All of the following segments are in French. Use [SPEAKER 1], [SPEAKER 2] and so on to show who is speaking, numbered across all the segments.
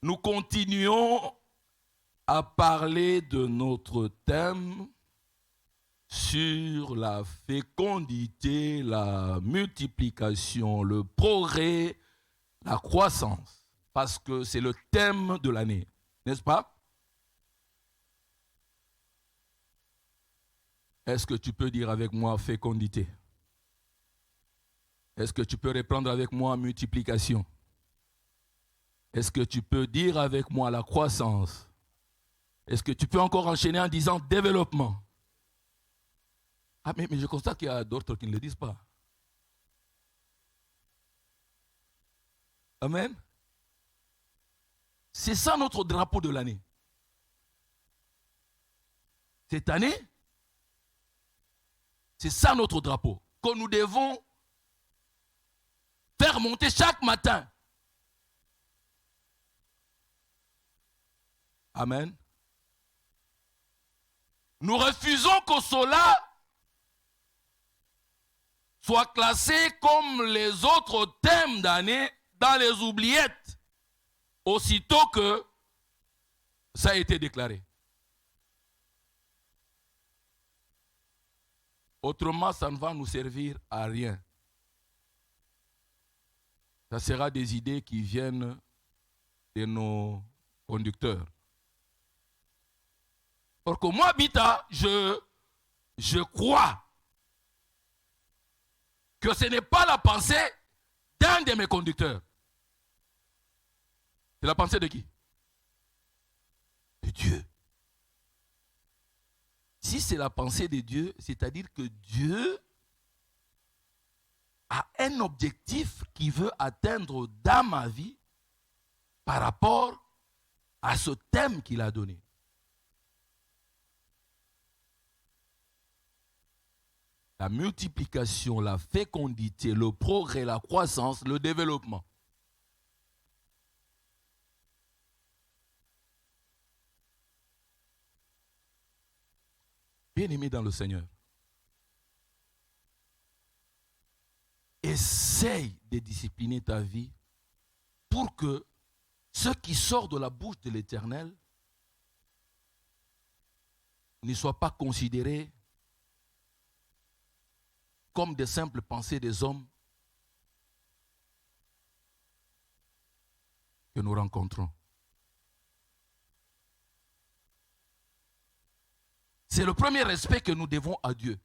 [SPEAKER 1] Nous continuons à parler de notre thème sur la fécondité, la multiplication, le progrès, la croissance, parce que c'est le thème de l'année, n'est-ce pas? Est-ce que tu peux dire avec moi fécondité? Est-ce que tu peux répondre avec moi multiplication? Est-ce que tu peux dire avec moi la croissance? Est-ce que tu peux encore enchaîner en disant développement? Ah, mais je constate qu'il y a d'autres qui ne le disent pas. Amen. C'est ça notre drapeau de l'année. Cette année, c'est ça notre drapeau que nous devons faire monter chaque matin. Amen. Nous refusons que cela soit classé comme les autres thèmes d'année dans les oubliettes, aussitôt que ça a été déclaré. Autrement, ça ne va nous servir à rien. Ça sera des idées qui viennent de nos conducteurs. Or que moi, Bita, je crois que ce n'est pas la pensée d'un de mes conducteurs. C'est la pensée de qui? De Dieu. Si c'est la pensée de Dieu, c'est-à-dire que Dieu a un objectif qu'il veut atteindre dans ma vie par rapport à ce thème qu'il a donné. La multiplication, la fécondité, le progrès, la croissance, le développement. Bien-aimé dans le Seigneur, essaye de discipliner ta vie pour que ce qui sort de la bouche de l'Éternel ne soit pas considéré comme des simples pensées des hommes que nous rencontrons. C'est le premier respect que nous devons à Dieu.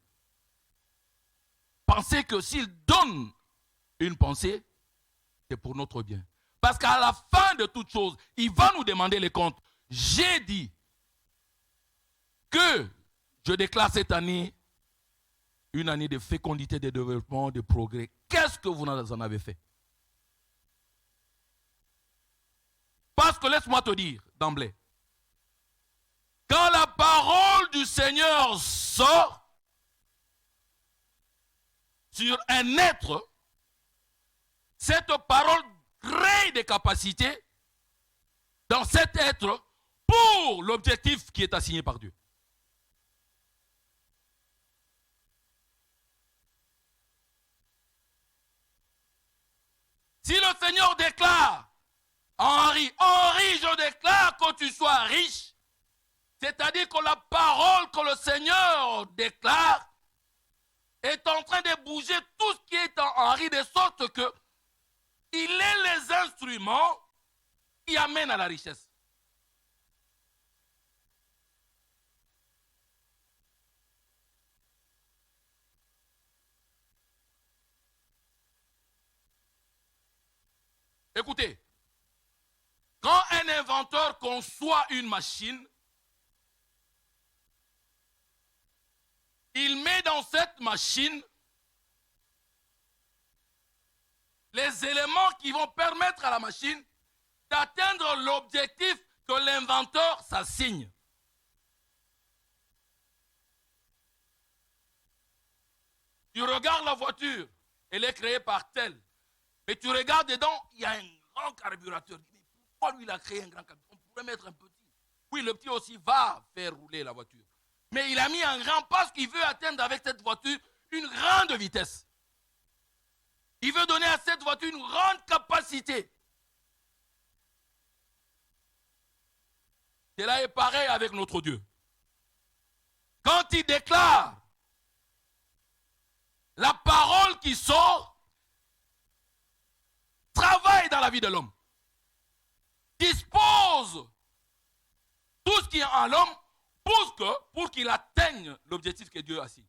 [SPEAKER 1] Pensez que s'il donne une pensée, c'est pour notre bien. Parce qu'à la fin de toute chose, il va nous demander les comptes. J'ai dit que je déclare cette année une année de fécondité, de développement, de progrès. Qu'est-ce que vous en avez fait? Parce que laisse-moi te dire d'emblée, quand la parole du Seigneur sort sur un être, cette parole crée des capacités dans cet être pour l'objectif qui est assigné par Dieu. Si le Seigneur déclare, Henri, je déclare que tu sois riche, c'est-à-dire que la parole que le Seigneur déclare est en train de bouger tout ce qui est en Henri, de sorte que il est les instruments qui amènent à la richesse. Écoutez, quand un inventeur conçoit une machine, il met dans cette machine les éléments qui vont permettre à la machine d'atteindre l'objectif que l'inventeur s'assigne. Tu regardes la voiture, elle est créée par tel. Mais tu regardes dedans, il y a un grand carburateur. Mais pourquoi lui il a créé un grand carburateur? On pourrait mettre un petit. Oui, le petit aussi va faire rouler la voiture. Mais il a mis un grand parce qu'il veut atteindre avec cette voiture une grande vitesse. Il veut donner à cette voiture une grande capacité. Cela est pareil avec notre Dieu. Quand il déclare, la parole qui sort travaille dans la vie de l'homme. Dispose tout ce qui est en l'homme pour qu'il atteigne l'objectif que Dieu a assigné.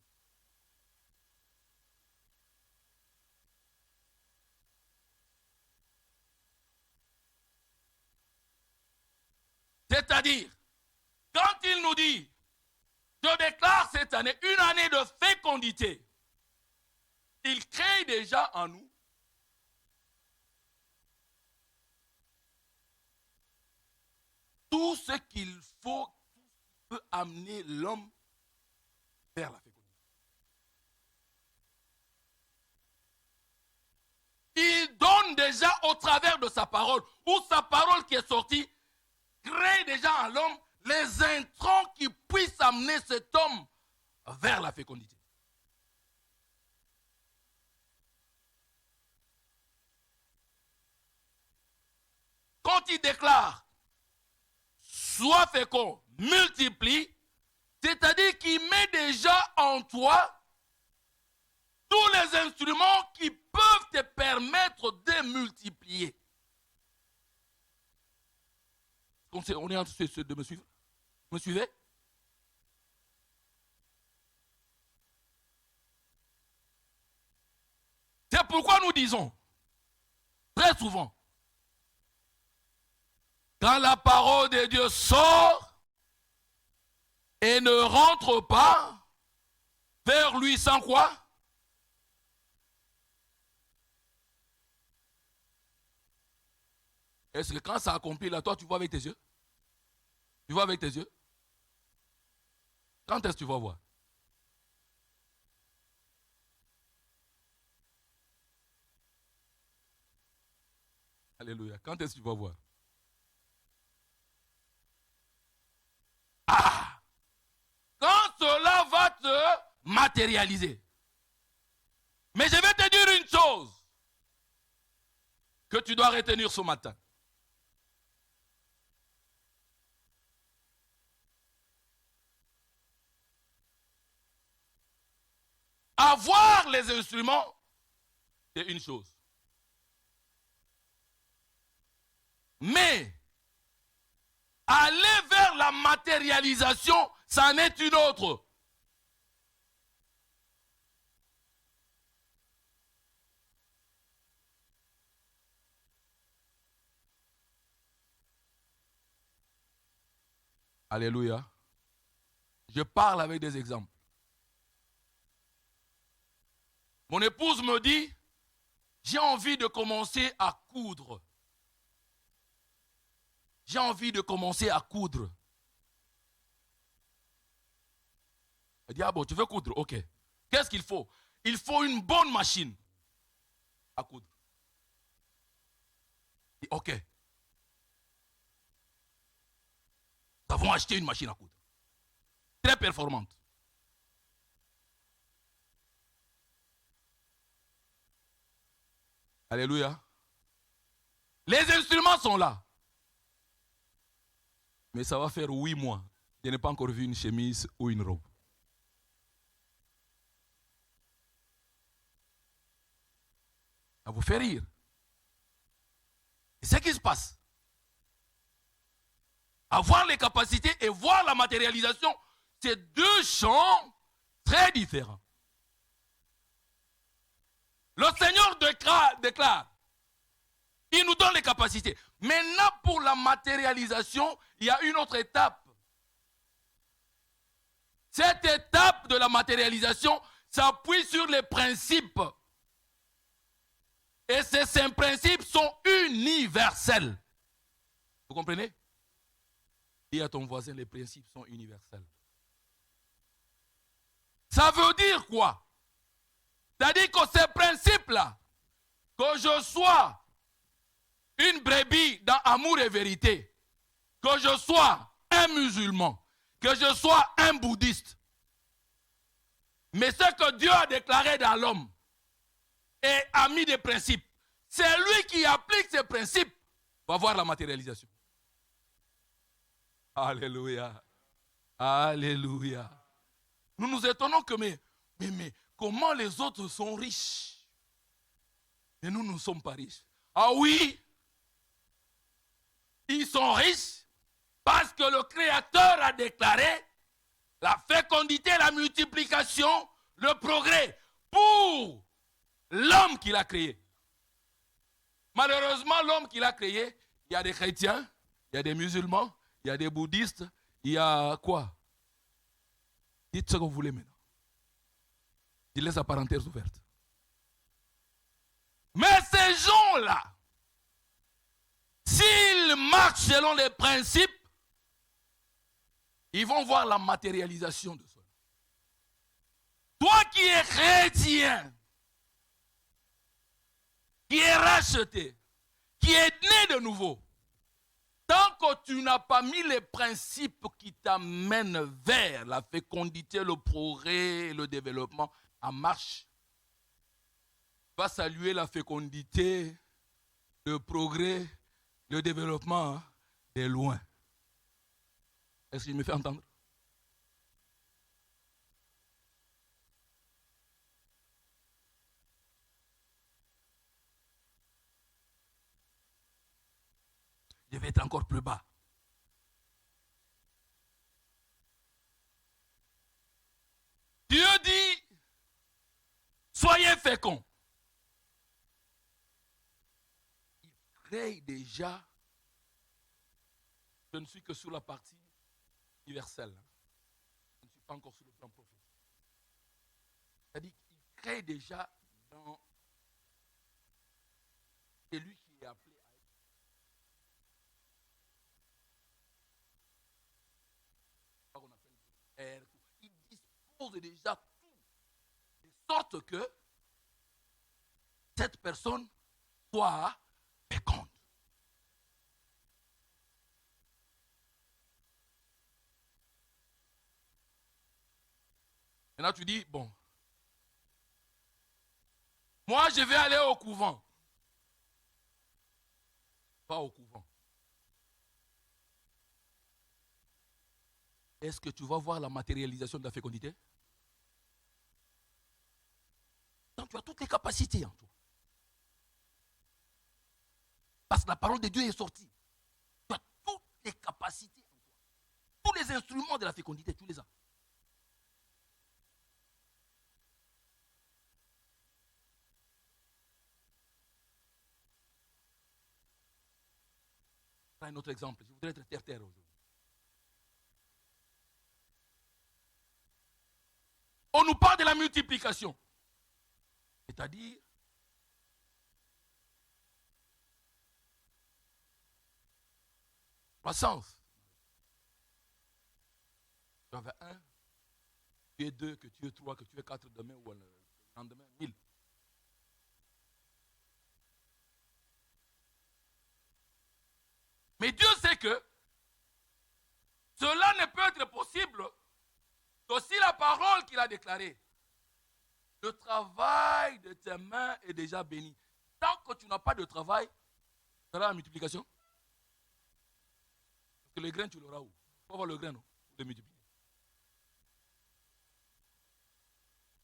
[SPEAKER 1] C'est-à-dire, quand il nous dit, je déclare cette année une année de fécondité, il crée déjà en nous tout ce qu'il faut, peut amener l'homme vers la fécondité. Il donne déjà au travers de sa parole, ou sa parole qui est sortie, crée déjà en l'homme les intrants qui puissent amener cet homme vers la fécondité. Quand il déclare sois fécond, multiplie, c'est-à-dire qu'il met déjà en toi tous les instruments qui peuvent te permettre de multiplier. On est en train de me suivre? Vous me suivez? C'est pourquoi nous disons très souvent, quand la parole de Dieu sort et ne rentre pas vers lui sans quoi? Est-ce que quand ça accomplit là, toi tu vois avec tes yeux? Tu vois avec tes yeux? Quand est-ce que tu vas voir? Alléluia. Quand est-ce que tu vas voir? Ah! Quand cela va te matérialiser. Mais je vais te dire une chose que tu dois retenir ce matin. Avoir les instruments, c'est une chose. Mais aller vers la matérialisation, c'en est une autre. Alléluia. Je parle avec des exemples. Mon épouse me dit, j'ai envie de commencer à coudre. J'ai envie de commencer à coudre. Elle dit, ah bon, tu veux coudre? Ok. Qu'est-ce qu'il faut? Il faut une bonne machine à coudre. Et ok. Nous avons acheté une machine à coudre. Très performante. Alléluia. Les instruments sont là. Mais ça va faire 8 mois. Je n'ai pas encore vu une chemise ou une robe. Ça vous fait rire. Et c'est ce qui se passe. Avoir les capacités et voir la matérialisation, c'est deux champs très différents. Le Seigneur déclare, il nous donne les capacités. Maintenant, pour la matérialisation, il y a une autre étape. Cette étape de la matérialisation s'appuie sur les principes. Et ces principes sont universels. Vous comprenez? Dis à ton voisin, les principes sont universels. Ça veut dire quoi? C'est-à-dire que ces principes-là, que je sois une brebis dans amour et vérité, que je sois un musulman, que je sois un bouddhiste, mais ce que Dieu a déclaré dans l'homme et a mis des principes, c'est lui qui applique ces principes pour avoir la matérialisation. Alléluia. Alléluia. Nous nous étonnons que, mais comment les autres sont riches et nous ne sommes pas riches? Ah oui, ils sont riches parce que le Créateur a déclaré la fécondité, la multiplication, le progrès pour l'homme qu'il a créé. Malheureusement, l'homme qu'il a créé, il y a des chrétiens, il y a des musulmans, il y a des bouddhistes, il y a quoi? Dites ce que vous voulez maintenant. Il laisse la parenthèse ouverte. Mais ces gens-là, s'ils marchent selon les principes, ils vont voir la matérialisation de cela. Toi qui es chrétien, qui est racheté, qui est né de nouveau, tant que tu n'as pas mis les principes qui t'amènent vers la fécondité, le progrès et le développement en marche, va saluer la fécondité, le progrès, le développement de loin. Est-ce qu'il me fait entendre? Je vais être encore plus bas. Dieu dit, soyez féconds. Il crée déjà, je ne suis que sur la partie universelle. Je ne suis pas encore sur le plan prophétique. C'est-à-dire qu'il crée déjà dans celui qui est appelé à être. Il dispose déjà tout, de sorte que cette personne soit féconde. Maintenant tu dis, bon, moi je vais aller au couvent. Pas au couvent. Est-ce que tu vas voir la matérialisation de la fécondité? Donc tu as toutes les capacités en toi. Parce que la parole de Dieu est sortie. Tu as toutes les capacités en toi. Tous les instruments de la fécondité, tu les as. Un autre exemple. Je voudrais être terre-terre aujourd'hui. On nous parle de la multiplication. C'est-à-dire, croissance. Tu avais 1, tu es 2, que tu es 3, que tu es 4 demain ou le lendemain, 1000. Mais Dieu sait que cela ne peut être possible que si la parole qu'il a déclarée, le travail de tes mains est déjà béni. Tant que tu n'as pas de travail, tu auras la multiplication. Parce que le grain, tu l'auras où? Il faut avoir le grain, non? De multiplier.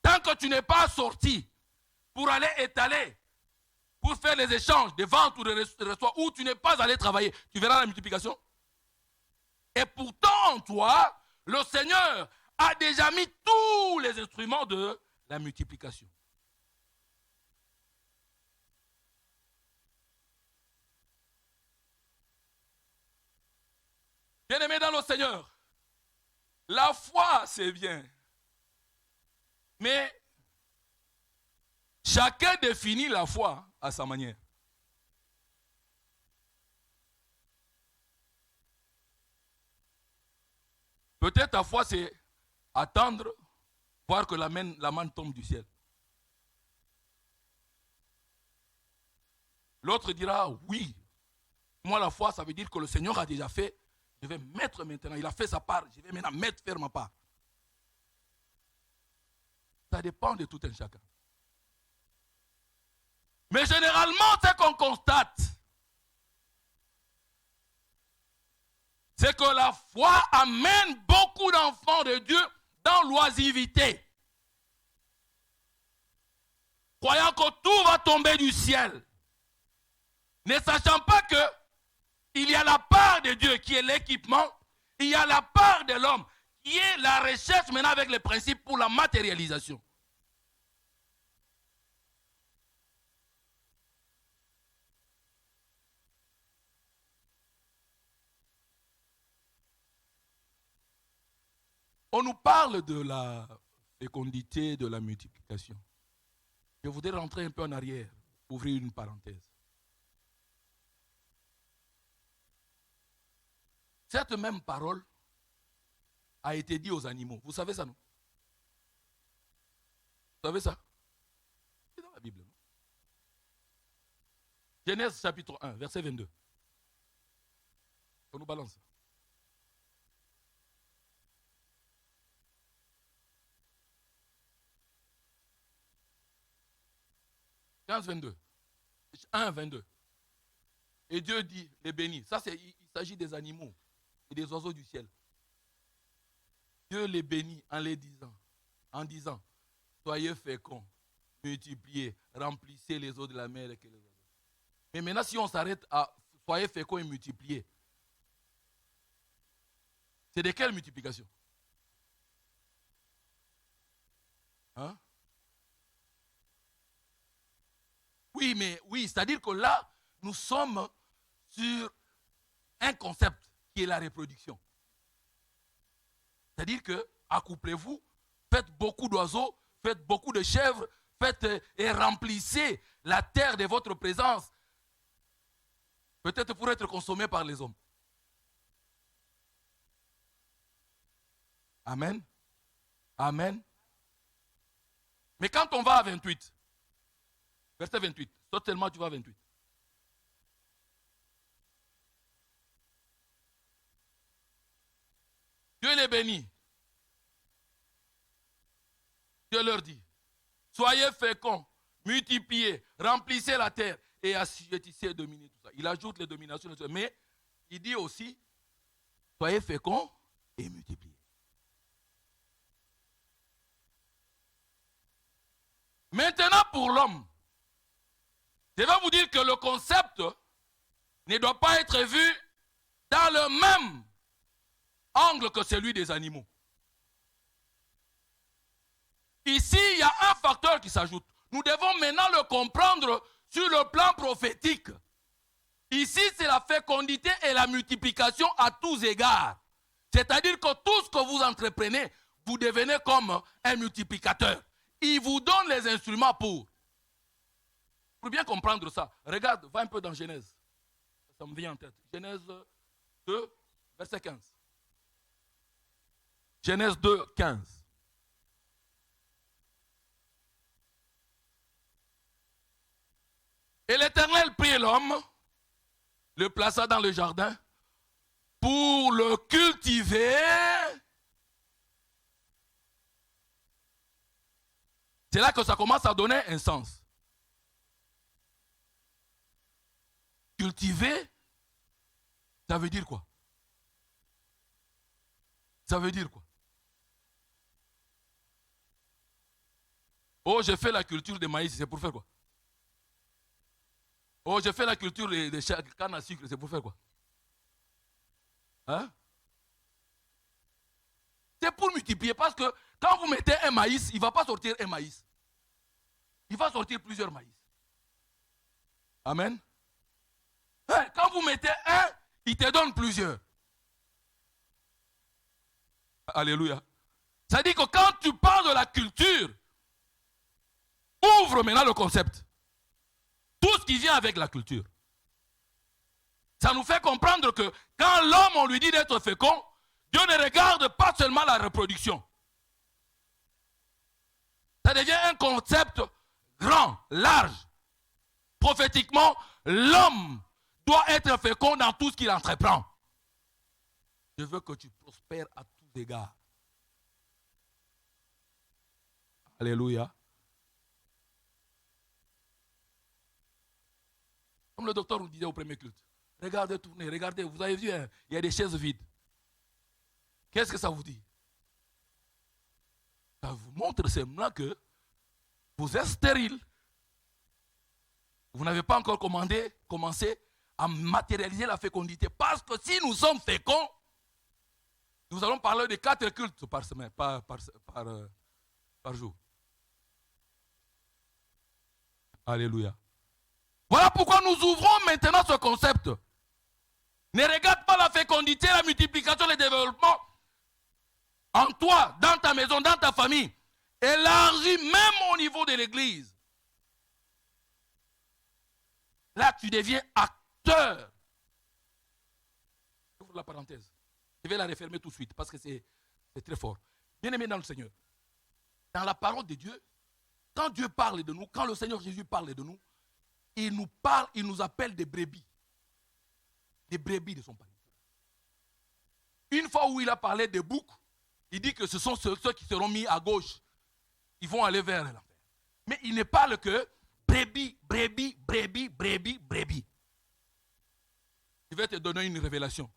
[SPEAKER 1] Tant que tu n'es pas sorti pour aller étaler, pour faire les échanges de vente ou de reçoit, où tu n'es pas allé travailler, tu verras la multiplication. Et pourtant, toi, le Seigneur a déjà mis tous les instruments de la multiplication. Bien-aimés dans le Seigneur, la foi, c'est bien. Mais chacun définit la foi à sa manière. Peut-être ta foi, c'est attendre, voir que la manne tombe du ciel. L'autre dira, oui, moi la foi, ça veut dire que le Seigneur a déjà fait, je vais mettre maintenant, il a fait sa part, je vais maintenant faire ma part. Ça dépend de tout un chacun. Mais généralement, ce qu'on constate, c'est que la foi amène beaucoup d'enfants de Dieu dans l'oisiveté. Croyant que tout va tomber du ciel. Ne sachant pas que il y a la part de Dieu qui est l'équipement, il y a la part de l'homme qui est la recherche maintenant avec les principes pour la matérialisation. On nous parle de la fécondité, de la multiplication. Je voudrais rentrer un peu en arrière, ouvrir une parenthèse. Cette même parole a été dite aux animaux. Vous savez ça, non? Vous savez ça? C'est dans la Bible, non? Genèse chapitre 1, verset 22. On nous balance. « 15, 22. 1, 22. Et Dieu dit, les bénis. Ça, il s'agit des animaux et des oiseaux du ciel. Dieu les bénit en disant, soyez féconds, multipliez, remplissez les eaux de la mer et que les oiseaux. Mais maintenant, si on s'arrête à soyez féconds et multipliez, c'est de quelle multiplication? Hein? Oui, c'est-à-dire que là, nous sommes sur un concept qui est la reproduction. C'est-à-dire que, accouplez-vous, faites beaucoup d'oiseaux, faites beaucoup de chèvres, faites et remplissez la terre de votre présence, peut-être pour être consommé par les hommes. Amen. Amen. Mais quand on va à 28, verset 28, saute tellement tu vas à 28. Dieu les bénit. Dieu leur dit, soyez féconds, multipliez, remplissez la terre et assujettissez, dominez tout ça. Il ajoute les dominations, mais il dit aussi, soyez féconds et multipliez. Maintenant pour l'homme, je vais vous dire que le concept ne doit pas être vu dans le même angle que celui des animaux. Ici, il y a un facteur qui s'ajoute. Nous devons maintenant le comprendre sur le plan prophétique. Ici, c'est la fécondité et la multiplication à tous égards. C'est-à-dire que tout ce que vous entreprenez, vous devenez comme un multiplicateur. Il vous donne les instruments pour bien comprendre ça, regarde, va un peu dans Genèse. Ça me vient en tête. Genèse 2, verset 15. Genèse 2, 15. Et l'Éternel prit l'homme, le plaça dans le jardin pour le cultiver. C'est là que ça commence à donner un sens. Cultiver, ça veut dire quoi? Ça veut dire quoi? Oh, j'ai fait la culture de maïs, c'est pour faire quoi? Oh, j'ai fait la culture de canne à sucre, c'est pour faire quoi? Hein? C'est pour multiplier, parce que quand vous mettez un maïs, il ne va pas sortir un maïs. Il va sortir plusieurs maïs. Amen. Quand vous mettez un, il te donne plusieurs. Alléluia. Ça dit que quand tu parles de la culture, ouvre maintenant le concept. Tout ce qui vient avec la culture. Ça nous fait comprendre que quand l'homme, on lui dit d'être fécond, Dieu ne regarde pas seulement la reproduction. Ça devient un concept grand, large. Prophétiquement, l'homme doit être fécond dans tout ce qu'il entreprend. Je veux que tu prospères à tous égards. Alléluia. Comme le docteur nous disait au premier culte. Regardez, tournez, regardez, vous avez vu, hein, il y a des chaises vides. Qu'est-ce que ça vous dit? Ça vous montre simplement que vous êtes stérile. Vous n'avez pas encore commencé à matérialiser la fécondité. Parce que si nous sommes féconds, nous allons parler de 4 cultes par semaine, par jour. Alléluia. Voilà pourquoi nous ouvrons maintenant ce concept. Ne regarde pas la fécondité, la multiplication, le développement en toi, dans ta maison, dans ta famille. Élargis même au niveau de l'église. Là, tu deviens acteur. J'ouvre la parenthèse. Je vais la refermer tout de suite parce que c'est très fort. Bien-aimés dans le Seigneur, dans la parole de Dieu, quand Dieu parle de nous, quand le Seigneur Jésus parle de nous, il nous parle, il nous appelle des brebis. Des brebis de son panier. Une fois où il a parlé des boucs, il dit que ce sont ceux qui seront mis à gauche. Ils vont aller vers l'enfer. Mais il ne parle que brebis, brebis, brebis, brebis, brebis. Je vais te donner une révélation.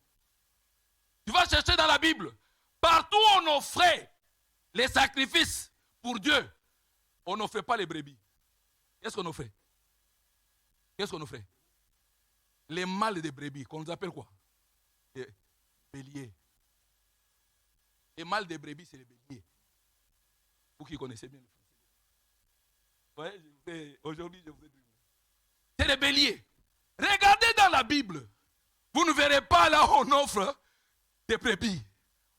[SPEAKER 1] Tu vas chercher dans la Bible. Partout où on offrait les sacrifices pour Dieu, on n'offrait pas les brebis. Qu'est-ce qu'on offrait? Qu'est-ce qu'on offrait? Les mâles des brebis, qu'on nous appelle quoi? Les béliers. Les mâles des brebis, c'est les béliers. Vous qui connaissez bien le français. Ouais, aujourd'hui, je vous ai dit. C'est les béliers. Regardez dans la Bible. Vous ne verrez pas là où on offre des brebis.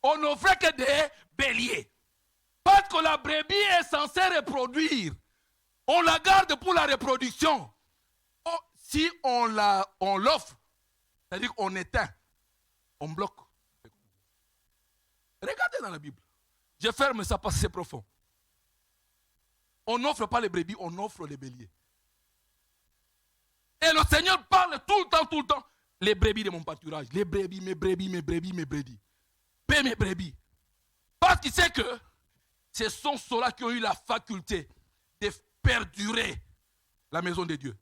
[SPEAKER 1] On n'offre que des béliers. Parce que la brebis est censée reproduire. On la garde pour la reproduction. Oh, si on l'offre, c'est-à-dire qu'on éteint, on bloque. Regardez dans la Bible. Je ferme ça parce que c'est profond. On n'offre pas les brebis, on offre les béliers. Et le Seigneur parle tout le temps. Les brebis de mon pâturage. Les brebis, mes brebis, mes brebis, mes brebis. Paix mes brebis. Parce qu'il sait que ce sont ceux-là qui ont eu la faculté de perdurer la maison de Dieu.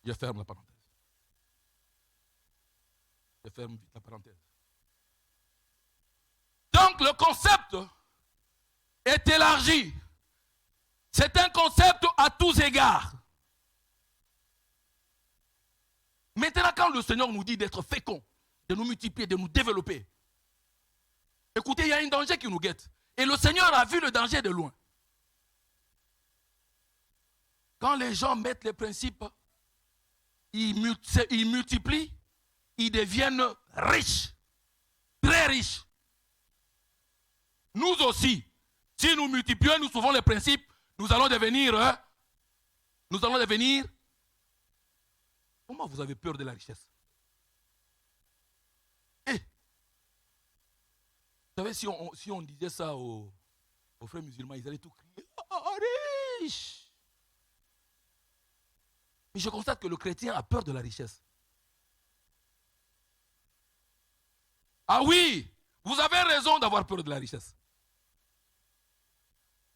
[SPEAKER 1] Je ferme la parenthèse. Je ferme vite la parenthèse. Donc le concept est élargi. C'est un concept à tous égards. Maintenant, quand le Seigneur nous dit d'être fécond, de nous multiplier, de nous développer, écoutez, il y a un danger qui nous guette. Et le Seigneur a vu le danger de loin. Quand les gens mettent les principes, ils multiplient, ils deviennent riches, très riches. Nous aussi, si nous multiplions, nous suivons les principes, nous allons devenir. Comment vous avez peur de la richesse? Vous savez, si on disait ça aux frères musulmans, ils allaient tout crier. Oh, riche! Mais je constate que le chrétien a peur de la richesse. Ah oui, vous avez raison d'avoir peur de la richesse.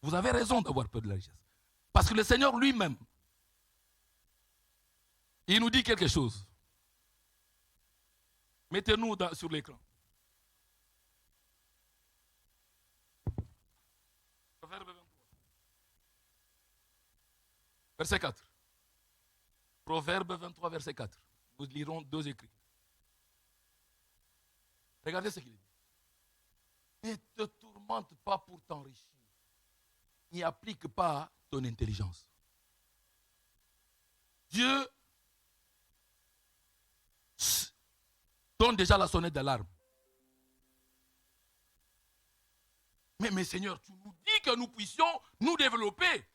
[SPEAKER 1] Vous avez raison d'avoir peur de la richesse. Parce que le Seigneur lui-même, il nous dit quelque chose. Mettez-nous sur l'écran. Proverbe 23. Verset 4. Proverbe 23, verset 4. Nous lirons 2 écrits. Regardez ce qu'il dit. Ne te tourmente pas pour t'enrichir. N'y applique pas ton intelligence. Dieu donne déjà la sonnette d'alarme. Mais Seigneur, tu nous dis que nous puissions nous développer,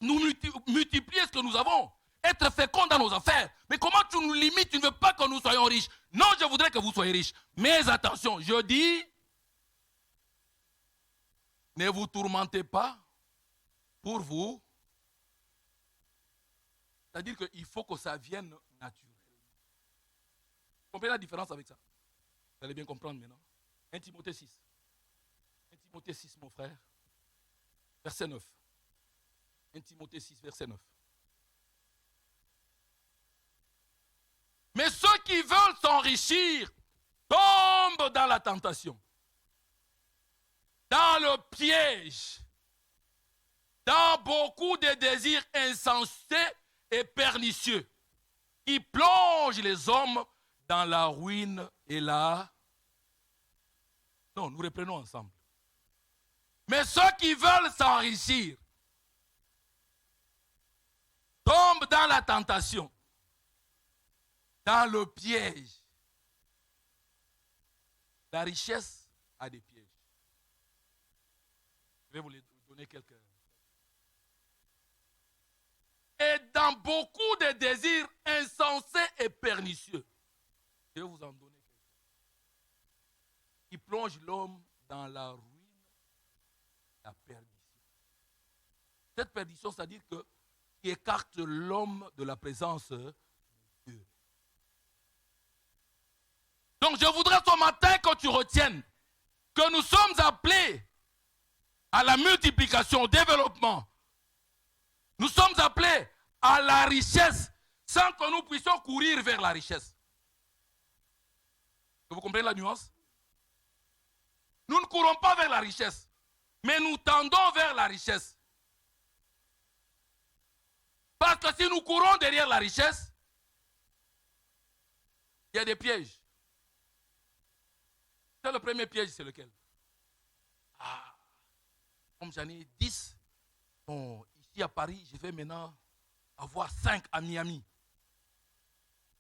[SPEAKER 1] nous multiplier ce que nous avons, être féconds dans nos affaires. Mais comment tu nous limites? Tu ne veux pas que nous soyons riches. Non, je voudrais que vous soyez riches. Mais attention, je dis, ne vous tourmentez pas pour vous. C'est-à-dire qu'il faut que ça vienne naturellement. Vous comprenez la différence avec ça? Vous allez bien comprendre maintenant. 1 Timothée 6. 1 Timothée 6, mon frère. Verset 9. 1 Timothée 6, verset 9. Mais ceux qui veulent s'enrichir tombe dans la tentation, dans le piège, dans beaucoup de désirs insensés et pernicieux qui plongent les hommes dans la ruine et la... Non, nous reprenons ensemble. Mais ceux qui veulent s'enrichir tombent dans la tentation, dans le piège. La richesse a des pièges. Je vais vous les donner quelques. Et dans beaucoup de désirs insensés et pernicieux. Je vais vous en donner quelques. Qui plonge l'homme dans la ruine, la perdition. Cette perdition, c'est-à-dire que qui écarte l'homme de la présence de Dieu. Donc je voudrais ce matin que tu retiennes que nous sommes appelés à la multiplication, au développement. Nous sommes appelés à la richesse sans que nous puissions courir vers la richesse. Vous comprenez la nuance? Nous ne courons pas vers la richesse, mais nous tendons vers la richesse. Parce que si nous courons derrière la richesse, il y a des pièges. C'est le premier piège, c'est lequel? Ah, comme j'en ai 10, bon, ici à Paris, je vais maintenant avoir 5 à Miami.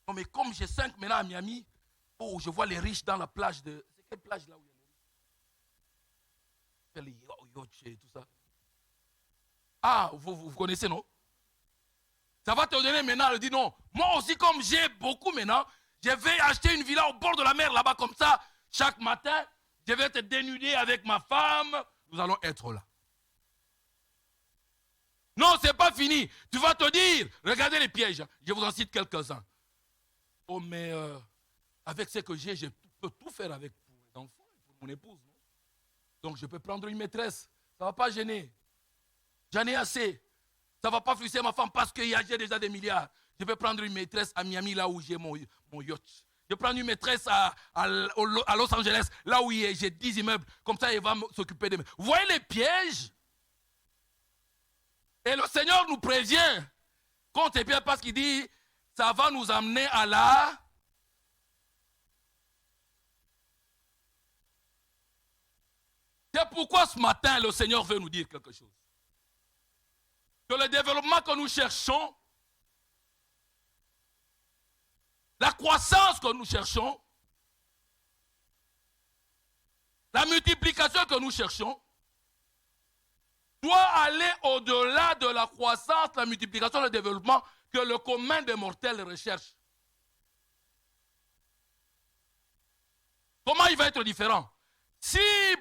[SPEAKER 1] Non, mais comme j'ai 5 maintenant à Miami, oh, je vois les riches dans la plage de... C'est quelle plage là où il y a les riches? Les yachts et tout ça. Ah, vous connaissez, non? Ça va te donner maintenant, elle dit non. Moi aussi, comme j'ai beaucoup maintenant, je vais acheter une villa au bord de la mer là-bas comme ça. Chaque matin, je vais te dénuder avec ma femme. Nous allons être là. Non, c'est pas fini. Tu vas te dire, regardez les pièges. Je vous en cite quelques-uns. Oh, mais avec ce que j'ai, je peux tout faire avec pour mes enfants et pour mon épouse. Non? Donc, je peux prendre une maîtresse. Ça ne va pas gêner. J'en ai assez. Ça ne va pas frustrer ma femme parce que j'ai déjà des milliards. Je vais prendre une maîtresse à Miami, là où j'ai mon yacht. Je vais prendre une maîtresse à Los Angeles, là où j'ai 10 immeubles. Comme ça, elle va s'occuper de moi. Vous voyez les pièges? Et le Seigneur nous prévient contre ces pièges parce qu'il dit, ça va nous amener à la... C'est pourquoi ce matin, le Seigneur veut nous dire quelque chose. Que le développement que nous cherchons, la croissance que nous cherchons, la multiplication que nous cherchons, doit aller au-delà de la croissance, la multiplication, le développement que le commun des mortels recherche. Comment il va être différent? Si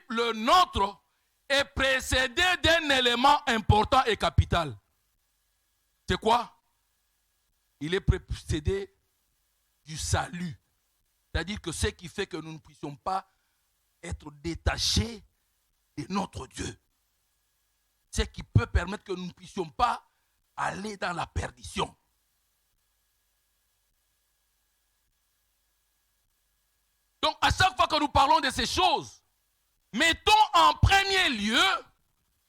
[SPEAKER 1] le nôtre est précédé d'un élément important et capital. C'est quoi? Il est précédé du salut. C'est-à-dire que ce qui fait que nous ne puissions pas être détachés de notre Dieu. Ce qui peut permettre que nous ne puissions pas aller dans la perdition. Donc à chaque fois que nous parlons de ces choses, mettons en premier lieu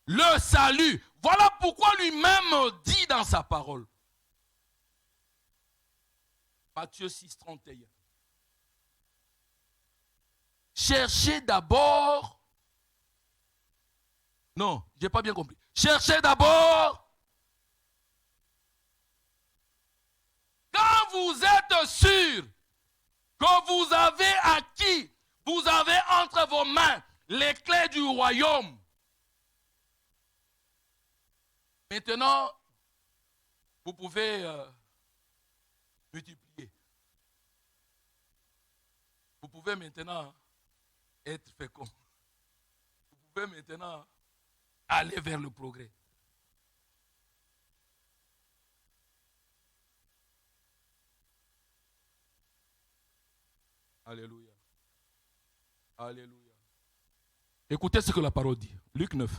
[SPEAKER 1] le salut. Voilà pourquoi lui-même dit dans sa parole. Matthieu 6, 31. Cherchez d'abord. Non, je n'ai pas bien compris. Cherchez d'abord. Quand vous êtes sûr que vous avez acquis, vous avez entre vos mains les clés du royaume. Maintenant, vous pouvez multiplier. Vous pouvez maintenant être fécond. Vous pouvez maintenant aller vers le progrès. Alléluia. Alléluia. Écoutez ce que la parole dit. Luc 9.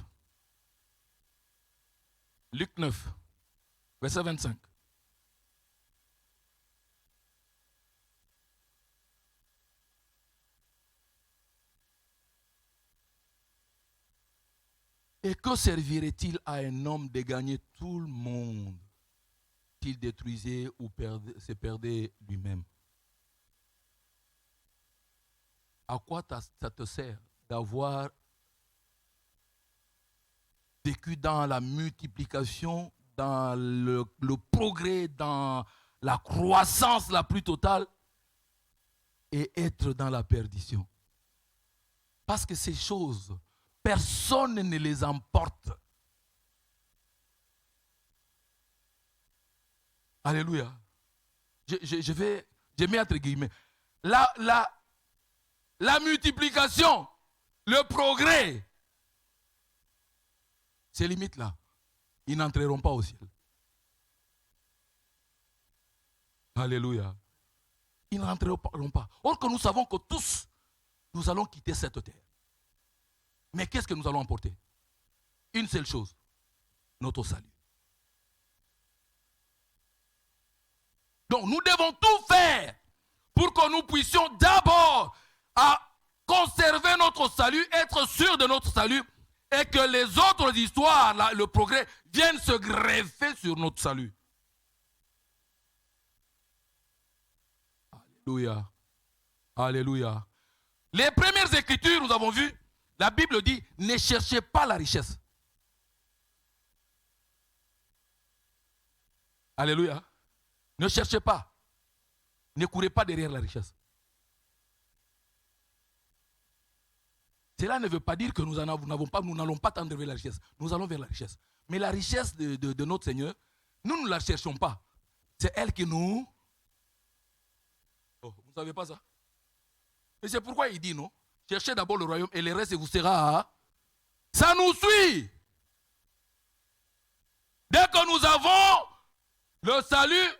[SPEAKER 1] Luc 9, verset 25. Et que servirait-il à un homme de gagner tout le monde s'il détruisait ou se perdait lui-même? À quoi ça te sert d'avoir vécu dans la multiplication, dans le progrès, dans la croissance la plus totale et être dans la perdition? Parce que ces choses, personne ne les emporte. Alléluia. Je mets entre guillemets. La multiplication, le progrès, ces limites-là, ils n'entreront pas au ciel. Alléluia. Ils n'entreront pas. Or que nous savons que tous, nous allons quitter cette terre. Mais qu'est-ce que nous allons emporter? Une seule chose, notre salut. Donc nous devons tout faire pour que nous puissions d'abord conserver notre salut, être sûrs de notre salut, et que les autres histoires, le progrès, viennent se greffer sur notre salut. Alléluia. Alléluia. Les premières écritures, nous avons vu, la Bible dit, ne cherchez pas la richesse. Alléluia. Ne cherchez pas. Ne courez pas derrière la richesse. Cela ne veut pas dire que nous n'allons pas tendre vers la richesse. Nous allons vers la richesse. Mais la richesse de notre Seigneur, nous ne la cherchons pas. C'est elle qui nous... Oh, vous ne savez pas ça? Et c'est pourquoi il dit non. Cherchez d'abord le royaume et le reste vous sera... Ça nous suit. Dès que nous avons le salut,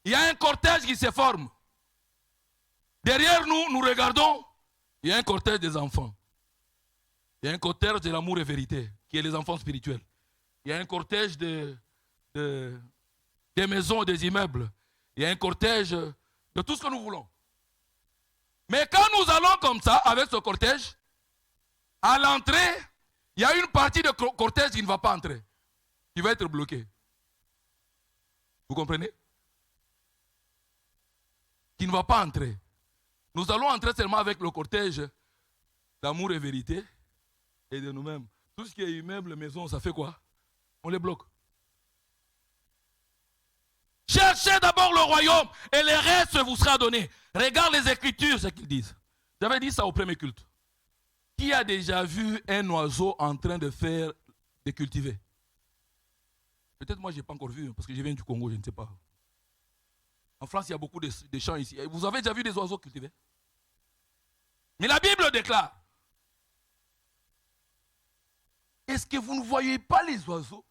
[SPEAKER 1] il y a un cortège qui se forme. Derrière nous, nous regardons, il y a un cortège des enfants. Il y a un cortège de l'amour et vérité, qui est les enfants spirituels. Il y a un cortège des maisons et des immeubles. Il y a un cortège de tout ce que nous voulons. Mais quand nous allons comme ça, avec ce cortège, à l'entrée, il y a une partie de cortège qui ne va pas entrer, qui va être bloquée. Vous comprenez? Qui ne va pas entrer. Nous allons entrer seulement avec le cortège d'amour et vérité et de nous-mêmes. Tout ce qui est immeuble, maison, ça fait quoi? On les bloque. Cherchez d'abord le royaume et le reste vous sera donné. Regarde les Écritures, ce qu'ils disent. J'avais dit ça au premier culte. Qui a déjà vu un oiseau en train de cultiver? Peut-être moi je n'ai pas encore vu, parce que je viens du Congo, je ne sais pas. En France, il y a beaucoup de champs ici. Vous avez déjà vu des oiseaux cultivés? Mais la Bible déclare. Est-ce que vous ne voyez pas les oiseaux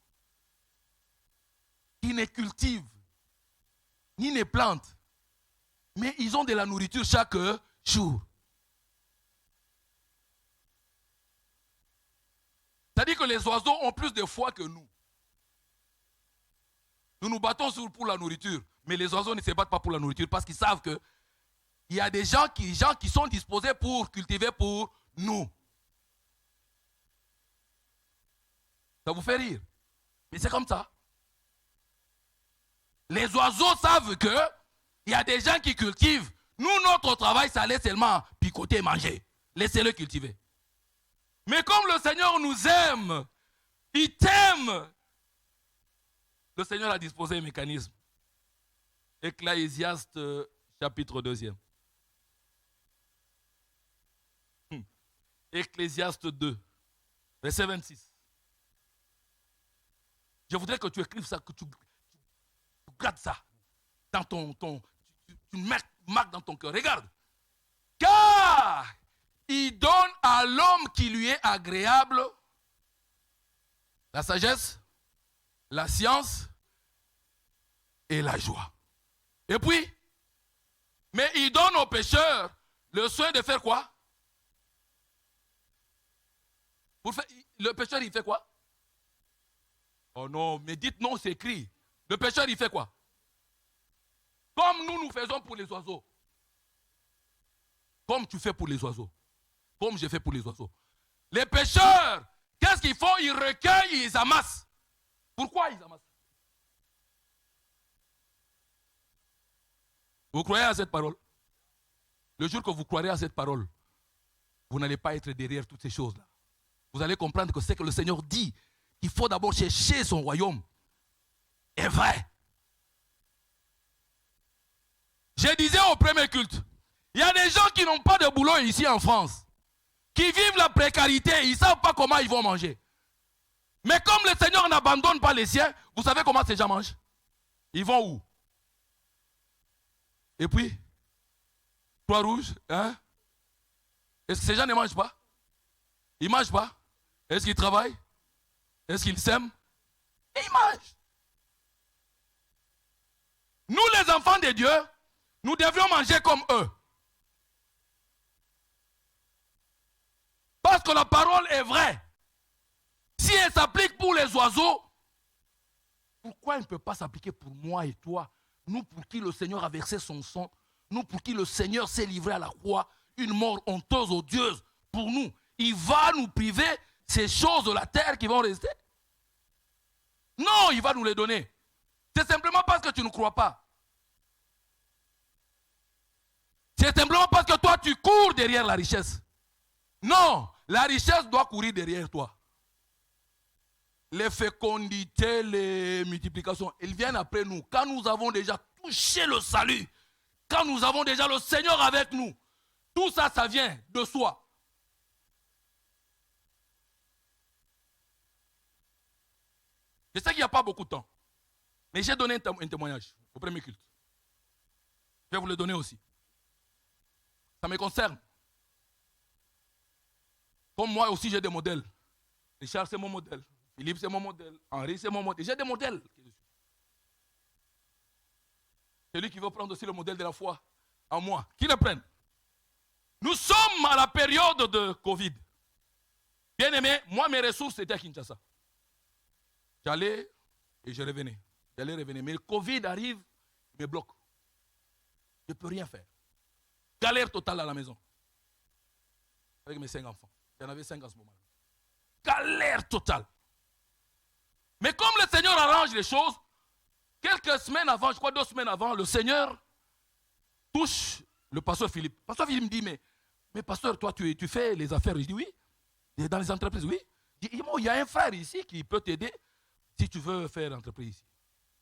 [SPEAKER 1] qui ne cultivent ni ne plantent, mais ils ont de la nourriture chaque jour? C'est-à-dire que les oiseaux ont plus de foi que nous. Nous nous battons pour la nourriture, mais les oiseaux ne se battent pas pour la nourriture parce qu'ils savent qu'il y a des gens qui sont disposés pour cultiver pour nous. Ça vous fait rire? Mais c'est comme ça. Les oiseaux savent qu'il y a des gens qui cultivent. Nous, notre travail, ça allait seulement picoter et manger. Laissez-le cultiver. Mais comme le Seigneur nous aime, il t'aime, le Seigneur a disposé un mécanisme. Ecclésiaste chapitre 2. Ecclésiaste 2, verset 26. Je voudrais que tu écrives ça, que tu gardes ça dans tu marques dans ton cœur. Regarde. Car il donne à l'homme qui lui est agréable la sagesse, la science et la joie. Et puis, mais il donne aux pécheurs le soin de faire quoi? Le pécheur, il fait quoi? Oh non, mais dites non, c'est écrit. Le pécheur, il fait quoi? Comme nous faisons pour les oiseaux. Comme tu fais pour les oiseaux. Comme je fais pour les oiseaux. Les pécheurs, Qu'est-ce qu'ils font? Ils recueillent, ils amassent. Pourquoi ils amassent? Vous croyez à cette parole? Le jour que vous croirez à cette parole, vous n'allez pas être derrière toutes ces choses-là. Vous allez comprendre que ce que le Seigneur dit, qu'il faut d'abord chercher son royaume, est vrai. Je disais au premier culte, il y a des gens qui n'ont pas de boulot ici en France, qui vivent la précarité, ils ne savent pas comment ils vont manger. Mais comme le Seigneur n'abandonne pas les siens, vous savez comment ces gens mangent? Ils vont où? Et puis, Croix-Rouge, hein? Est-ce que ces gens ne mangent pas? Ils ne mangent pas? Est-ce qu'ils travaillent? Est-ce qu'ils sèment? Et ils mangent. Nous, les enfants de Dieu, nous devions manger comme eux. Parce que la parole est vraie. Si elle s'applique pour les oiseaux, pourquoi elle ne peut pas s'appliquer pour moi et toi? Nous pour qui le Seigneur a versé son sang, nous pour qui le Seigneur s'est livré à la croix, une mort honteuse, odieuse pour nous. Il va nous priver ces choses de la terre qui vont rester? Non, il va nous les donner. C'est simplement parce que tu ne crois pas. C'est simplement parce que toi tu cours derrière la richesse. Non, la richesse doit courir derrière toi. Les fécondités, les multiplications, ils viennent après nous. Quand nous avons déjà touché le salut, quand nous avons déjà le Seigneur avec nous, tout ça, ça vient de soi. Je sais qu'il n'y a pas beaucoup de temps, mais j'ai donné un témoignage au premier culte. Je vais vous le donner aussi. Ça me concerne. Comme moi aussi, j'ai des modèles. Richard, c'est mon modèle. Philippe, c'est mon modèle. Henri, c'est mon modèle. J'ai des modèles. Celui qui veut prendre aussi le modèle de la foi en moi, qui le prenne. Nous sommes à la période de Covid. Bien aimé, moi, mes ressources étaient à Kinshasa. J'allais et je revenais. J'allais revenir. Mais le Covid arrive, il me bloque. Je ne peux rien faire. Galère totale à la maison. Avec mes 5 enfants. J'en avais 5 en ce moment. Galère totale. Mais comme le Seigneur arrange les choses, quelques semaines avant, je crois 2 semaines avant, le Seigneur touche le pasteur Philippe. Le pasteur Philippe me dit, mais pasteur, toi tu fais les affaires. Je dis oui. Dans les entreprises, oui. Il y a un frère ici qui peut t'aider si tu veux faire l'entreprise ici.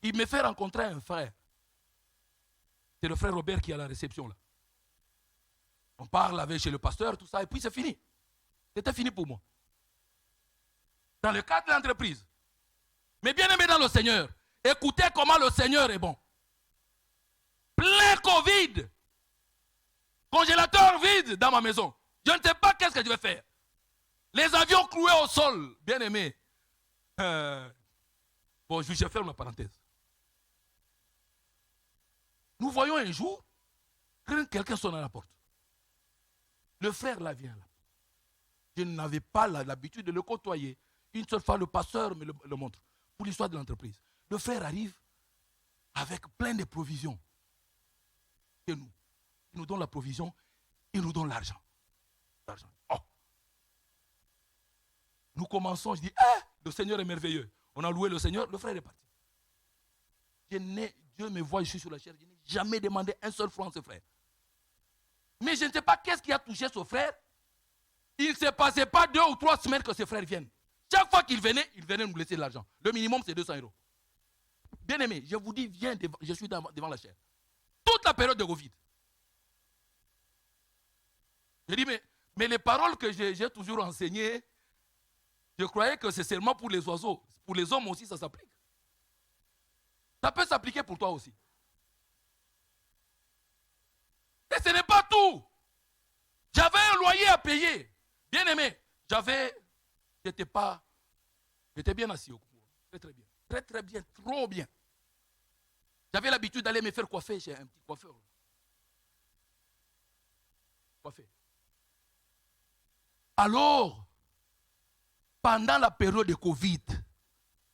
[SPEAKER 1] Il me fait rencontrer un frère. C'est le frère Robert qui est à la réception là. On parle avec chez le pasteur, tout ça, et puis c'est fini. C'était fini pour moi. Dans le cadre de l'entreprise. Mais bien aimé dans le Seigneur, écoutez comment le Seigneur est bon. Plein Covid. Congélateur vide dans ma maison. Je ne sais pas qu'est-ce que je vais faire. Les avions cloués au sol, bien aimé. Bon, je ferme la parenthèse. Nous voyons un jour, quelqu'un sonne à la porte. Le frère là vient là. Je n'avais pas l'habitude de le côtoyer. Une seule fois, le pasteur me le montre. Pour l'histoire de l'entreprise. Le frère arrive avec plein de provisions. Et nous. Il nous donne la provision, il nous donne l'argent. Oh. Nous commençons, je dis, le Seigneur est merveilleux. On a loué le Seigneur, le frère est parti. Dieu me voit, je suis sur la chair, je n'ai jamais demandé un seul franc à ce frère. Mais je ne sais pas qu'est-ce qui a touché ce frère. Il ne s'est passé pas 2 ou 3 semaines que ce frère vienne. Chaque fois qu'il venait nous laisser de l'argent. Le minimum, c'est 200 €. Bien aimé, je vous dis, viens, je suis devant la chair. Toute la période de Covid. Je dis, mais les paroles que j'ai toujours enseignées, je croyais que c'est seulement pour les oiseaux. Pour les hommes aussi, ça s'applique. Ça peut s'appliquer pour toi aussi. Et ce n'est pas tout. J'avais un loyer à payer. Bien aimé, j'étais bien assis au cours. Très très bien. Très très bien, trop bien. J'avais l'habitude d'aller me faire coiffer chez un petit coiffeur. Coiffé. Alors, pendant la période de Covid,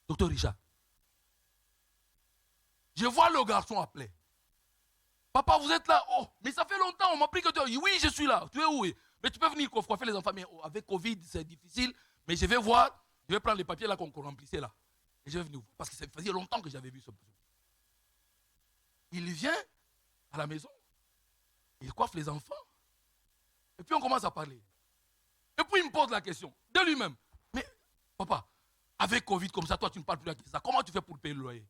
[SPEAKER 1] docteur Richard, je vois le garçon appeler. Papa, vous êtes là? Oh, mais ça fait longtemps, on m'a pris que tu es. Oui, je suis là. Tu es où? Mais tu peux venir coiffer les enfants. Mais avec Covid, c'est difficile. Mais je vais voir, je vais prendre les papiers là qu'on remplissait là. Et je vais venir voir. Parce que ça faisait longtemps que j'avais vu ce besoin. Il vient à la maison. Il coiffe les enfants. Et puis on commence à parler. Et puis il me pose la question de lui-même. Mais papa, avec Covid comme ça, toi tu ne parles plus de ça. Comment tu fais pour payer le loyer?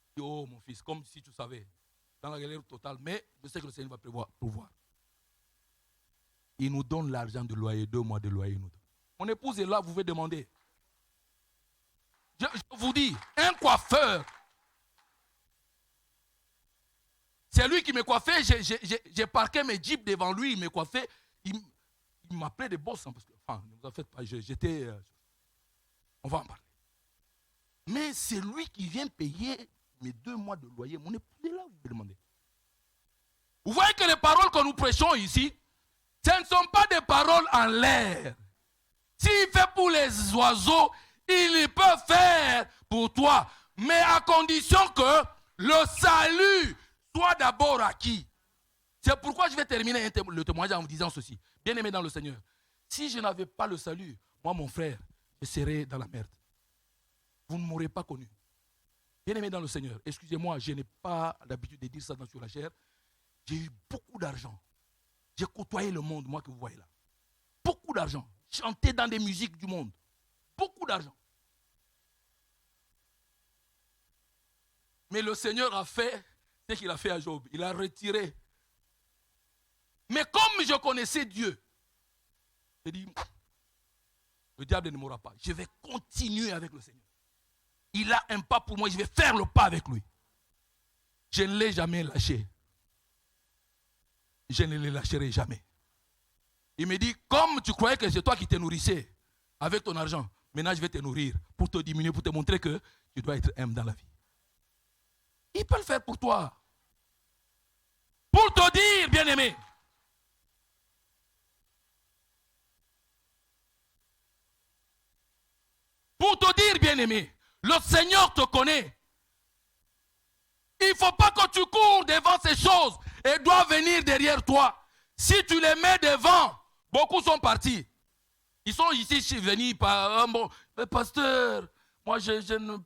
[SPEAKER 1] Je dis, oh mon fils, comme si tu savais. Dans la galère totale. Mais je sais que le Seigneur va pouvoir. Il nous donne l'argent de loyer, 2 mois de loyer. Mon épouse est là, vous pouvez demander. Je vous dis, un coiffeur. C'est lui qui me coiffait. J'ai parqué mes jeeps devant lui, il me coiffait. Il m'appelait des boss. Hein, parce que, enfin, ne vous en faites pas, j'étais. On va en parler. Mais c'est lui qui vient payer mes 2 mois de loyer. Mon épouse est là, vous me demandez. Vous voyez que les paroles que nous prêchons ici, ce ne sont pas des paroles en l'air. S'il fait pour les oiseaux, il peut faire pour toi. Mais à condition que le salut soit d'abord acquis. C'est pourquoi je vais terminer le témoignage en vous disant ceci. Bien-aimé dans le Seigneur, si je n'avais pas le salut, moi mon frère, je serais dans la merde. Vous ne m'aurez pas connu. Bien-aimé dans le Seigneur, excusez-moi, je n'ai pas l'habitude de dire ça sur la chair. J'ai eu beaucoup d'argent. J'ai côtoyé le monde, moi que vous voyez là. Beaucoup d'argent. Chanté dans des musiques du monde. Beaucoup d'argent. Mais le Seigneur a fait ce qu'il a fait à Job. Il a retiré. Mais comme je connaissais Dieu, j'ai dit, le diable ne m'aura pas. Je vais continuer avec le Seigneur. Il a un pas pour moi, je vais faire le pas avec lui. Je ne l'ai jamais lâché. Je ne le lâcherai jamais. Il me dit, comme tu croyais que c'est toi qui te nourrissais avec ton argent, maintenant je vais te nourrir pour te diminuer, pour te montrer que tu dois être humble dans la vie. Il peut le faire pour toi. Pour te dire, bien-aimé. Pour te dire, bien-aimé, le Seigneur te connaît. Il ne faut pas que tu cours devant ces choses et doivent venir derrière toi. Si tu les mets devant, beaucoup sont partis. Ils sont ici venus par bon, mais pasteur, moi je ne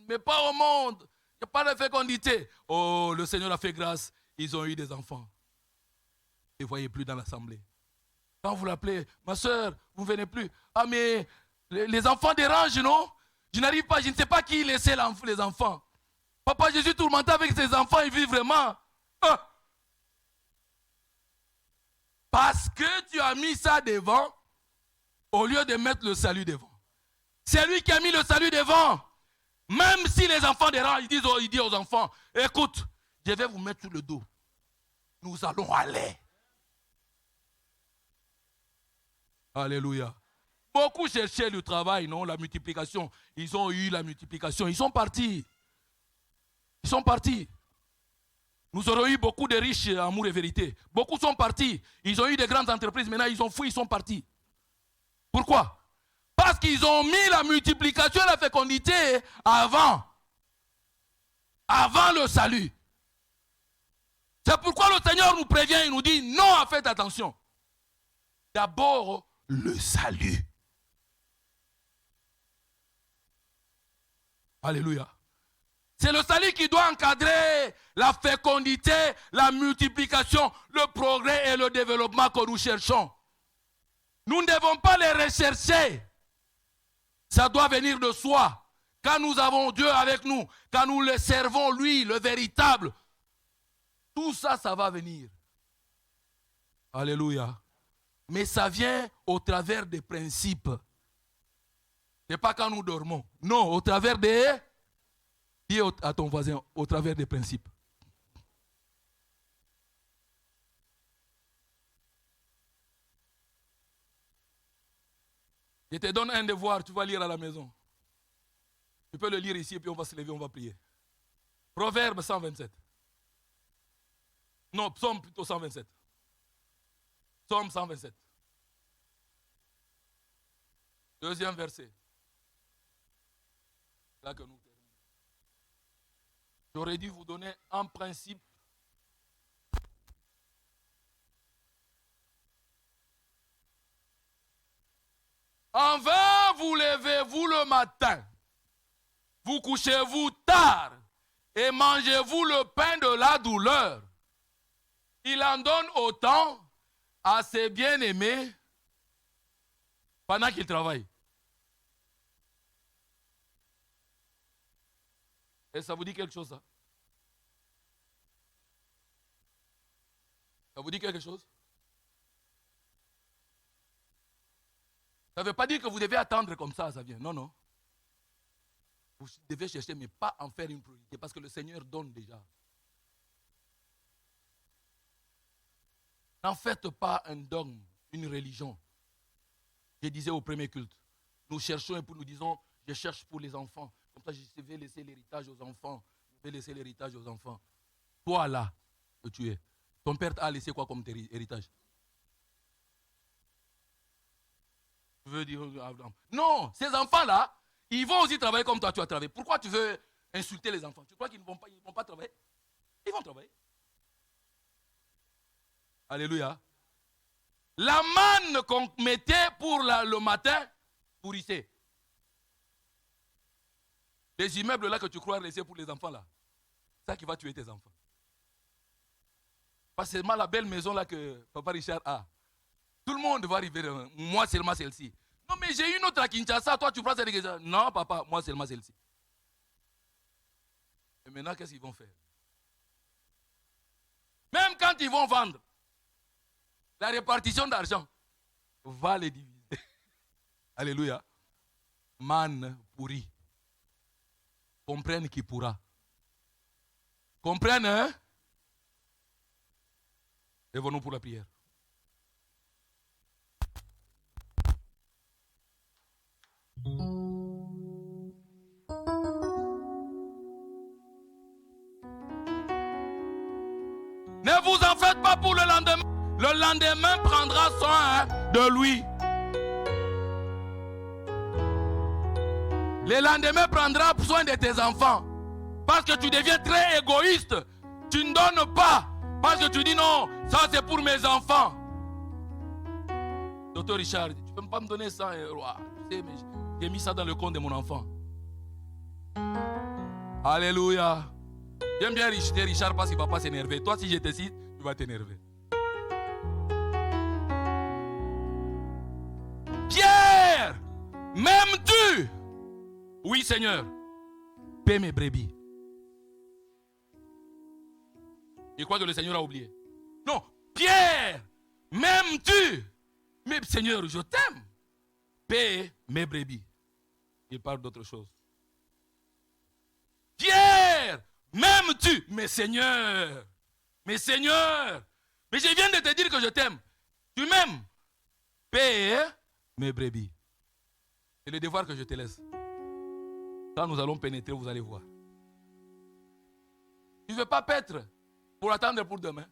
[SPEAKER 1] mets pas au monde. Il n'y a pas de fécondité. Oh, le Seigneur a fait grâce. Ils ont eu des enfants. Ils ne voyaient plus dans l'assemblée. Quand vous l'appelez, ma soeur, vous ne venez plus. Ah mais les enfants dérangent, non? Je n'arrive pas, je ne sais pas qui laissait les enfants. Papa, je suis tourmenté avec ces enfants, ils vivent vraiment. Ah. Parce que tu as mis ça devant, au lieu de mettre le salut devant. C'est lui qui a mis le salut devant. Même si les enfants dérangent, il dit aux enfants, écoute, je vais vous mettre sur le dos. Nous allons aller. Alléluia. Beaucoup cherchaient le travail, non, la multiplication. Ils ont eu la multiplication. Ils sont partis. Ils sont partis. Nous aurons eu beaucoup de riches, amour et vérité. Beaucoup sont partis. Ils ont eu de grandes entreprises. Maintenant, ils ont fui, ils sont partis. Pourquoi? Parce qu'ils ont mis la multiplication et la fécondité avant. Avant le salut. C'est pourquoi le Seigneur nous prévient, il nous dit, non, faites attention. D'abord, le salut. Alléluia. C'est le salut qui doit encadrer la fécondité, la multiplication, le progrès et le développement que nous cherchons. Nous ne devons pas les rechercher. Ça doit venir de soi. Quand nous avons Dieu avec nous, quand nous le servons, lui, le véritable, tout ça, ça va venir. Alléluia. Mais ça vient au travers des principes. Ce n'est pas quand nous dormons. Non, au travers des... Dis à ton voisin, au travers des principes. Je te donne un devoir, tu vas lire à la maison. Tu peux le lire ici et puis on va se lever, on va prier. Proverbe 127. Non, psaume plutôt 127. Psaume 127. Deuxième verset. Là que nous terminons. J'aurais dû vous donner un principe. En vain le matin, vous couchez-vous tard et mangez-vous le pain de la douleur. Il en donne autant à ses bien-aimés pendant qu'ils travaillent. Et ça vous dit quelque chose, ça? Ça vous dit quelque chose? Ça ne veut pas dire que vous devez attendre comme ça vient. Non, non. Vous devez chercher, mais pas en faire une priorité, parce que le Seigneur donne déjà. N'en faites pas un dogme, une religion. Je disais au premier culte, nous cherchons et puis nous disons, je cherche pour les enfants. Comme ça, je vais laisser l'héritage aux enfants. Je vais laisser l'héritage aux enfants. Toi là, que tu es, ton père t'a laissé quoi comme héritage? Tu veux dire, non, ces enfants-là, ils vont aussi travailler comme toi, tu as travaillé. Pourquoi tu veux insulter les enfants? Tu crois qu'ils ne vont pas travailler? Ils vont travailler. Alléluia. La manne qu'on mettait pour le matin pourrissait. Les immeubles là que tu crois laisser pour les enfants là, c'est ça qui va tuer tes enfants. Pas seulement la belle maison là que Papa Richard a. Tout le monde va arriver, moi seulement celle-ci. Non mais j'ai une autre à Kinshasa, toi tu prends cette église. Non papa, moi seulement celle-ci. Et maintenant qu'est-ce qu'ils vont faire? Même quand ils vont vendre, la répartition d'argent va les diviser. Alléluia. Manne pourri. Comprenne qui pourra. Comprenne, hein? Revenons pour la prière. Ne vous en faites pas pour le lendemain. Le lendemain prendra soin de lui. Le lendemain prendra soin de tes enfants. Parce que tu deviens très égoïste. Tu ne donnes pas. Parce que tu dis non, ça c'est pour mes enfants. Docteur Richard, tu ne peux pas me donner ça. Tu sais, mais j'ai mis ça dans le compte de mon enfant. Alléluia. J'aime bien Richard parce qu'il ne va pas s'énerver. Toi, si je te cite, tu vas t'énerver. Pierre, m'aimes-tu? Oui, Seigneur. Paie mes brebis. Je crois que le Seigneur a oublié. Non, Pierre, m'aimes-tu? Mais Seigneur, je t'aime. Paie mes brebis. Il parle d'autre chose. Pierre, m'aimes-tu? Mais Seigneur, mais je viens de te dire que je t'aime. Tu m'aimes? Paie mes brebis. C'est le devoir que je te laisse. Quand nous allons pénétrer, vous allez voir. Tu ne veux pas paître pour attendre pour demain.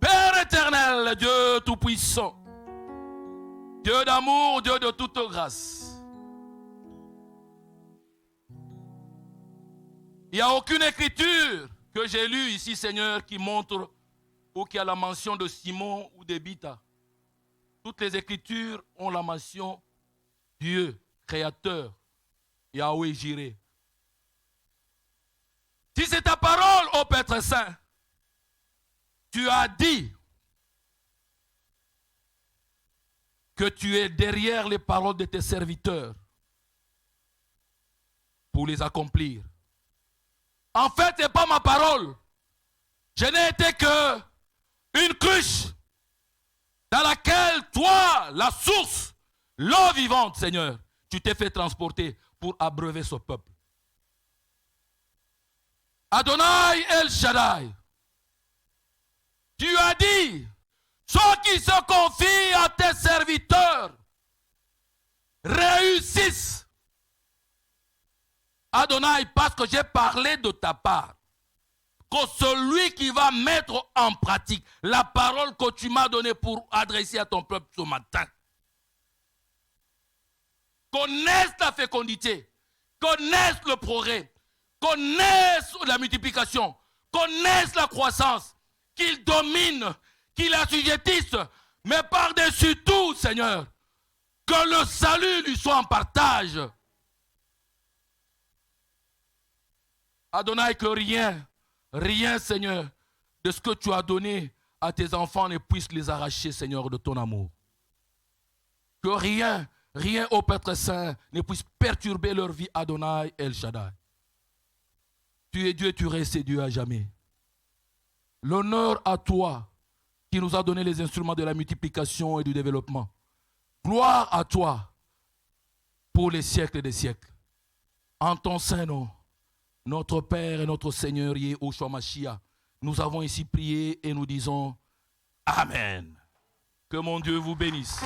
[SPEAKER 1] Père éternel, Dieu tout-puissant, Dieu d'amour, Dieu de toute grâce. Il n'y a aucune écriture que j'ai lue ici, Seigneur, qui montre ou qui a la mention de Simon ou de Bita. Toutes les écritures ont la mention Dieu, créateur, Yahweh Jireh. Si c'est ta parole, ô Père Saint, tu as dit que tu es derrière les paroles de tes serviteurs pour les accomplir. En fait, ce n'est pas ma parole. Je n'ai été que une cruche dans laquelle toi, la source, l'eau vivante, Seigneur, tu t'es fait transporter pour abreuver ce peuple. Adonai El Shaddai, tu as dit, ceux qui se confient à tes serviteurs réussissent. Adonai, parce que j'ai parlé de ta part, que celui qui va mettre en pratique la parole que tu m'as donnée pour adresser à ton peuple ce matin, connaisse la fécondité, connaisse le progrès, connaisse la multiplication, connaisse la croissance, qu'il domine, qu'il assujettisse Mais par-dessus tout, Seigneur, que le salut lui soit en partage. Adonai, que rien, Seigneur, de ce que tu as donné à tes enfants ne puisse les arracher, Seigneur, de ton amour. Que rien, ô Père très saint, ne puisse perturber leur vie, Adonai El Shaddai. Tu es Dieu, tu restes Dieu à jamais. L'honneur à toi qui nous a donné les instruments de la multiplication et du développement. Gloire à toi pour les siècles des siècles. En ton saint nom, notre Père et notre Seigneur Yeshua Mashiach, nous avons ici prié et nous disons Amen. Que mon Dieu vous bénisse.